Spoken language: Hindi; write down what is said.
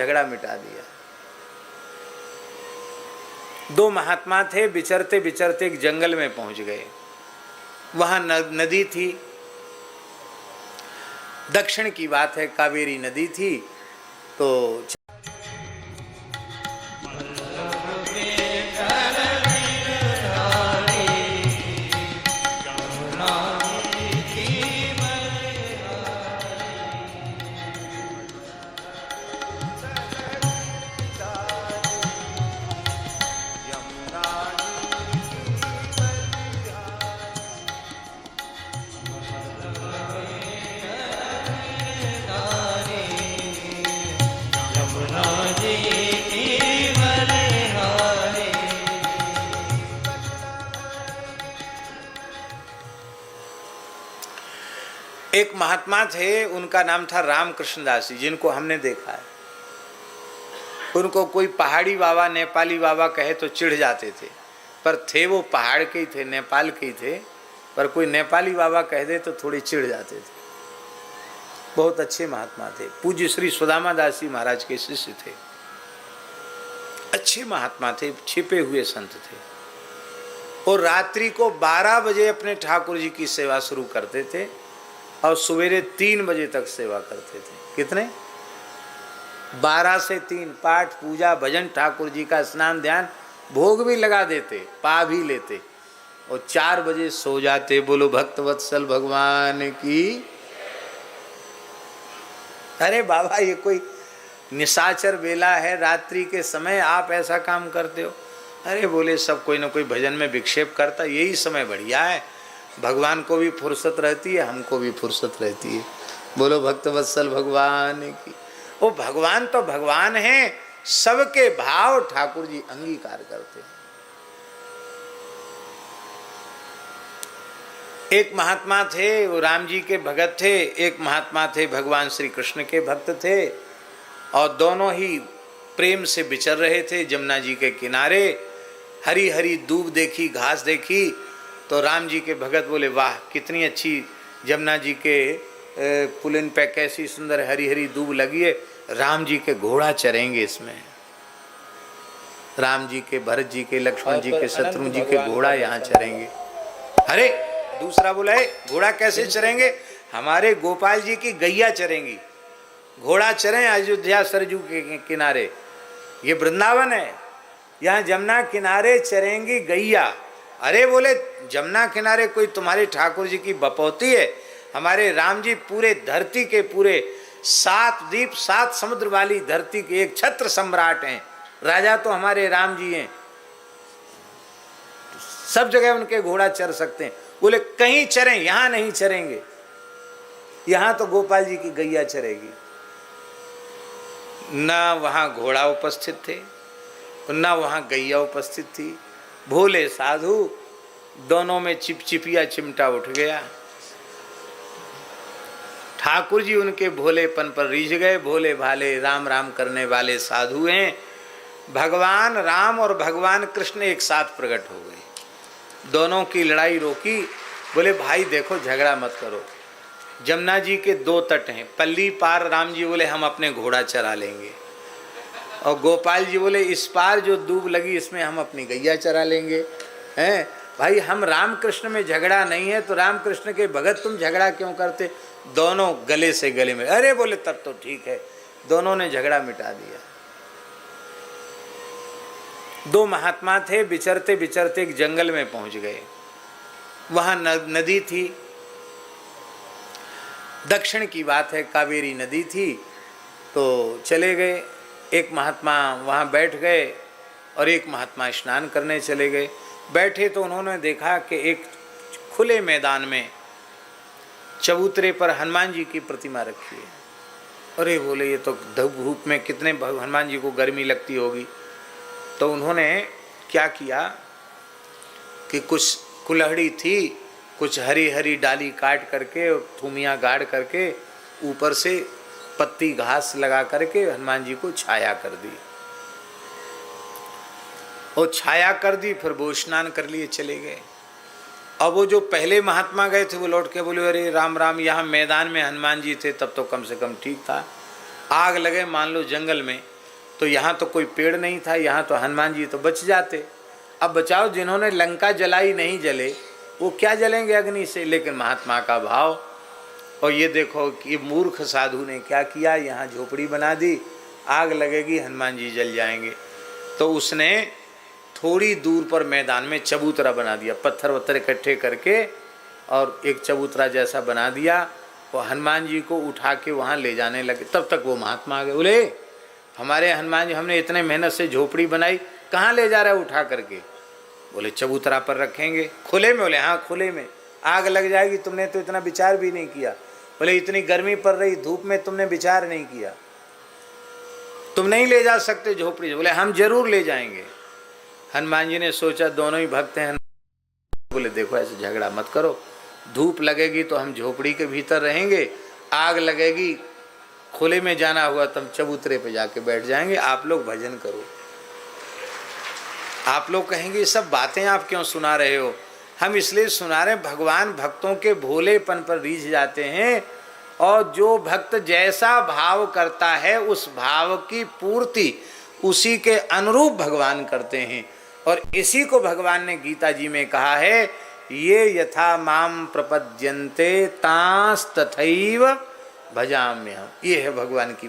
झगड़ा मिटा दिया। दो महात्मा थे, विचरते विचरते एक जंगल में पहुंच गए। वहां नदी थी, दक्षिण की बात है, कावेरी नदी थी। तो एक महात्मा थे, उनका नाम था रामकृष्ण दास जी, जिनको हमने देखा है। उनको कोई पहाड़ी बाबा, नेपाली बाबा कहे तो चिढ़ जाते थे, पर थे वो पहाड़ के ही थे, नेपाल के ही थे। पर कोई नेपाली बाबा कह दे तो थोड़ी चिढ़ जाते थे। बहुत अच्छे महात्मा थे, पूज्य श्री सुदामा दास जी महाराज के शिष्य थे। अच्छे महात्मा थे, छिपे हुए संत थे। और रात्रि को 12 बजे अपने ठाकुर जी की सेवा शुरू करते थे और सवेरे 3 बजे तक सेवा करते थे। कितने? 12 से 3, पाठ पूजा भजन, ठाकुर जी का स्नान ध्यान, भोग भी लगा देते, पा भी लेते और 4 बजे सो जाते। बोलो भक्तवत्सल भगवान की। अरे बाबा, ये कोई निशाचर बेला है, रात्रि के समय आप ऐसा काम करते हो? अरे बोले, सब कोई ना कोई भजन में विक्षेप करता, यही समय बढ़िया है। भगवान को भी फुर्सत रहती है, हमको भी फुर्सत रहती है। बोलो भक्तवत्सल भगवान की। वो भगवान तो भगवान है, सबके भाव ठाकुर जी अंगीकार करते हैं। एक महात्मा थे, वो राम जी के भगत थे। एक महात्मा थे, भगवान श्री कृष्ण के भक्त थे। और दोनों ही प्रेम से विचर रहे थे जमुना जी के किनारे। हरी हरी दूब देखी, घास देखी तो राम जी के भगत बोले, वाह कितनी अच्छी जमुना जी के पुलिन पे कैसी सुंदर हरी हरी दूब लगी है। राम जी के घोड़ा चरेंगे इसमें। राम जी के, भरत जी के, लक्ष्मण जी के, शत्रुघ्न जी के घोड़ा यहाँ चरेंगे। अरे दूसरा बोला, है घोड़ा कैसे चरेंगे? हमारे गोपाल जी की गैया चरेंगी। घोड़ा चरें अयोध्या सरजू के किनारे, ये वृंदावन है, यहाँ जमुना किनारे चरेंगी गैया। अरे बोले, जमुना किनारे कोई तुम्हारे ठाकुर जी की बपौती है? हमारे राम जी पूरे धरती के पूरे 7 द्वीप 7 समुद्र वाली धरती के एक छत्र सम्राट हैं। राजा तो हमारे राम जी हैं, सब जगह उनके घोड़ा चर सकते हैं। बोले कहीं चरें, यहां नहीं चरेंगे, यहां तो गोपाल जी की गैया चरेगी। ना वहां घोड़ा उपस्थित थे, ना वहां गैया उपस्थित थी। भोले साधु, दोनों में चिपचिपिया चिमटा उठ गया। ठाकुर जी उनके भोलेपन पर रीझ गए। भोले भाले राम राम करने वाले साधु हैं। भगवान राम और भगवान कृष्ण एक साथ प्रकट हो गए। दोनों की लड़ाई रोकी। बोले भाई देखो, झगड़ा मत करो। जमुना जी के 2 तट हैं। पल्ली पार राम जी बोले हम अपने घोड़ा चरा लेंगे, और गोपाल जी बोले इस पार जो दूब लगी इसमें हम अपनी गैया चरा लेंगे। हैं भाई, हम राम कृष्ण में झगड़ा नहीं है तो राम कृष्ण के भगत तुम झगड़ा क्यों करते? दोनों गले से गले में। अरे बोले तब तो ठीक है। दोनों ने झगड़ा मिटा दिया। 2 महात्मा थे, विचरते विचरते एक जंगल में पहुंच गए। वहां नदी थी, दक्षिण की बात है, कावेरी नदी थी। तो चले गए। एक महात्मा वहाँ बैठ गए और एक महात्मा स्नान करने चले गए। बैठे तो उन्होंने देखा कि एक खुले मैदान में चबूतरे पर हनुमान जी की प्रतिमा रखी है। अरे बोले, ये तो धूप में कितने हनुमान जी को गर्मी लगती होगी। तो उन्होंने क्या किया कि कुछ कुल्हड़ी थी, कुछ हरी हरी डाली काट करके और थूमियाँ गाड़ करके ऊपर से पत्ती घास लगा करके हनुमान जी को छाया कर दी। और छाया कर दी, फिर वो स्नान कर लिए चले गए। अब वो जो पहले महात्मा गए थे वो लौट के बोले, अरे राम राम, यहाँ मैदान में हनुमान जी थे तब तो कम से कम ठीक था। आग लगे मान लो जंगल में, तो यहाँ तो कोई पेड़ नहीं था, यहाँ तो हनुमान जी तो बच जाते। अब बचाओ, जिन्होंने लंका जलाई नहीं जले वो क्या जलेंगे अग्नि से, लेकिन महात्मा का भाव। और ये देखो कि मूर्ख साधु ने क्या किया, यहाँ झोपड़ी बना दी, आग लगेगी हनुमान जी जल जाएंगे। तो उसने थोड़ी दूर पर मैदान में चबूतरा बना दिया, पत्थर वत्थर इकट्ठे करके और एक चबूतरा जैसा बना दिया। वो हनुमान जी को उठा के वहाँ ले जाने लगे। तब तक वो महात्मा आ गए, बोले हमारे हनुमान जी, हमने इतने मेहनत से झोपड़ी बनाई, कहाँ ले जा रहा है उठा करके? बोले चबूतरा पर रखेंगे। खुले में? बोले हाँ खुले में। आग लग जाएगी, तुमने तो इतना विचार भी नहीं किया। बोले इतनी गर्मी पड़ रही, धूप में तुमने विचार नहीं किया, तुम नहीं ले जा सकते झोपड़ी। बोले हम जरूर ले जाएंगे। हनुमान जी ने सोचा दोनों ही भक्त हैं। बोले देखो ऐसे झगड़ा मत करो, धूप लगेगी तो हम झोपड़ी के भीतर रहेंगे, आग लगेगी खुले में जाना हुआ तो हम चबूतरे पे जाके बैठ जाएंगे, आप लोग भजन करो। आप लोग कहेंगे सब बातें आप क्यों सुना रहे हो? हम इसलिए सुना रहे हैं, भगवान भक्तों के भोलेपन पर रीझ जाते हैं, और जो भक्त जैसा भाव करता है उस भाव की पूर्ति उसी के अनुरूप भगवान करते हैं। और इसी को भगवान ने गीता जी में कहा है, ये यथा माम प्रपद्यन्ते तांस तथैव भजाम्यहम्। ये है भगवान की